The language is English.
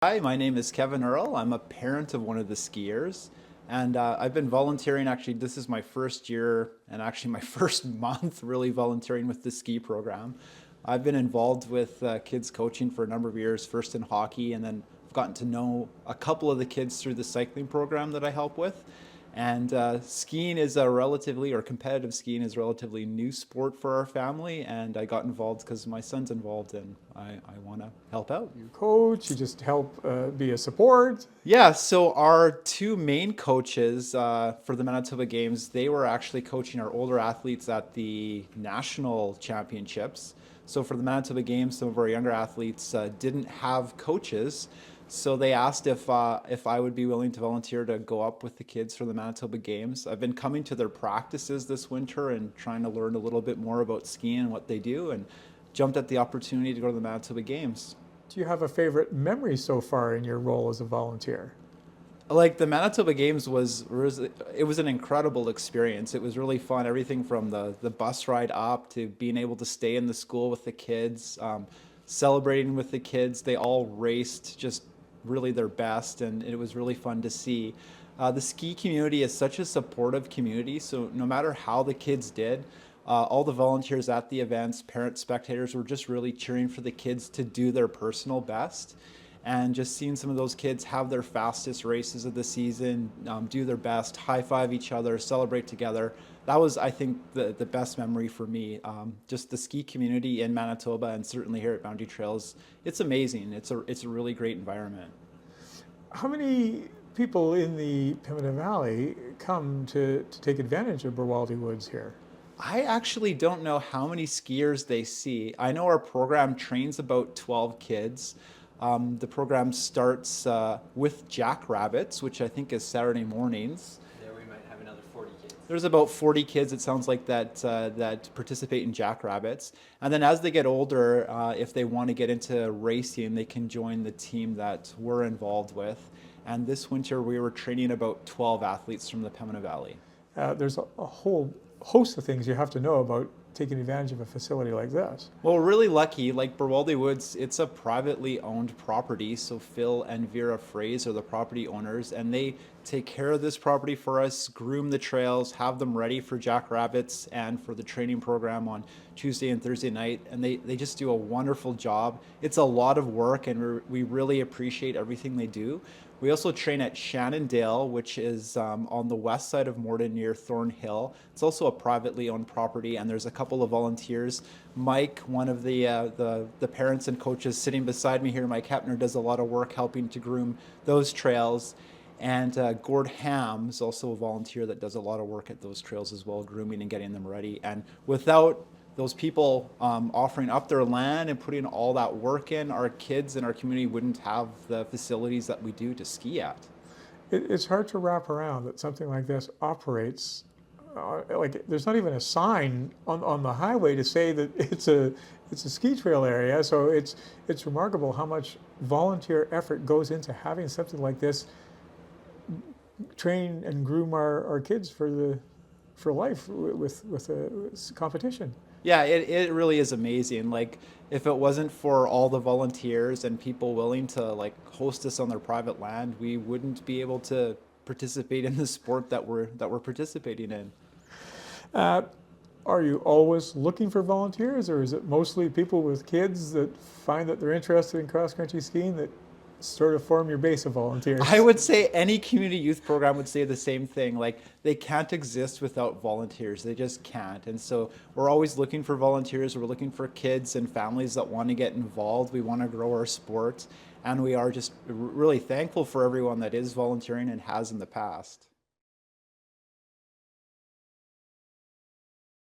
Hi, my name is Kevin Earl. I'm a parent of one of the skiers, and I've been volunteering. Actually, this is my first year and actually my first month really volunteering with the ski program. I've been involved with kids coaching for a number of years, first in hockey, and then I've gotten to know a couple of the kids through the cycling program that I help with. And skiing is a relatively, or competitive skiing is a relatively new sport for our family. And I got involved because my son's involved and I want to help out. You coach, you just help be a support. Yeah, so our two main coaches for the Manitoba Games, they were actually coaching our older athletes at the national championships. So for the Manitoba Games, some of our younger athletes didn't have coaches, so they asked if I would be willing to volunteer to go up with the kids for the Manitoba Games. I've been coming to their practices this winter and trying to learn a little bit more about skiing and what they do, and jumped at the opportunity to go to the Manitoba Games. Do you have a favorite memory so far in your role as a volunteer? Like the Manitoba Games it was an incredible experience. It was really fun. Everything from the bus ride up to being able to stay in the school with the kids, celebrating with the kids. They all raced just really their best, and it was really fun to see. The ski community is such a supportive community, so no matter how the kids did, all the volunteers at the events, parents, spectators were just really cheering for the kids to do their personal best. And just seeing some of those kids have their fastest races of the season, do their best, high five each other, celebrate together. That was, I think, the best memory for me. Just the ski community in Manitoba and certainly here at Boundary Trails, it's amazing. It's a really great environment. How many people in the Pembina Valley come to take advantage of Burwaldy Woods here? I actually don't know how many skiers they see. I know our program trains about 12 kids. The program starts with jackrabbits, which I think is Saturday mornings. There we might have another 40 kids. There's about 40 kids, it sounds like, that participate in jackrabbits. And then as they get older, if they want to get into racing, they can join the team that we're involved with. And this winter, we were training about 12 athletes from the Pembina Valley. There's a whole host of things you have to know about taking advantage of a facility like this. Well, we're really lucky. Like Burwaldy Woods, it's a privately owned property. So Phil and Vera Fraze are the property owners, and they take care of this property for us, groom the trails, have them ready for jackrabbits and for the training program on Tuesday and Thursday night. And they just do a wonderful job. It's a lot of work, and we really appreciate everything they do. We also train at Shannondale, which is on the west side of Morden near Thornhill. It's also a privately owned property, and there's a couple of volunteers. Mike, one of the parents and coaches sitting beside me here, Mike Hepner, does a lot of work helping to groom those trails. And Gord Ham is also a volunteer that does a lot of work at those trails as well, grooming and getting them ready. And without those people offering up their land and putting all that work in, our kids and our community wouldn't have the facilities that we do to ski at. It's hard to wrap around that something like this operates. Like there's not even a sign on the highway to say that it's a ski trail area. So it's remarkable how much volunteer effort goes into having something like this train and groom our kids for life with a competition. Yeah, it really is amazing. Like if it wasn't for all the volunteers and people willing to like host us on their private land, we wouldn't be able to participate in the sport that we're participating in. Uh, are you always looking for volunteers, or is it mostly people with kids that find that they're interested in cross-country skiing that sort of form your base of volunteers? I would say any community youth program would say the same thing. Like they can't exist without volunteers. They just can't. And so we're always looking for volunteers. We're looking for kids and families that want to get involved. We want to grow our sport. And we are just really thankful for everyone that is volunteering and has in the past.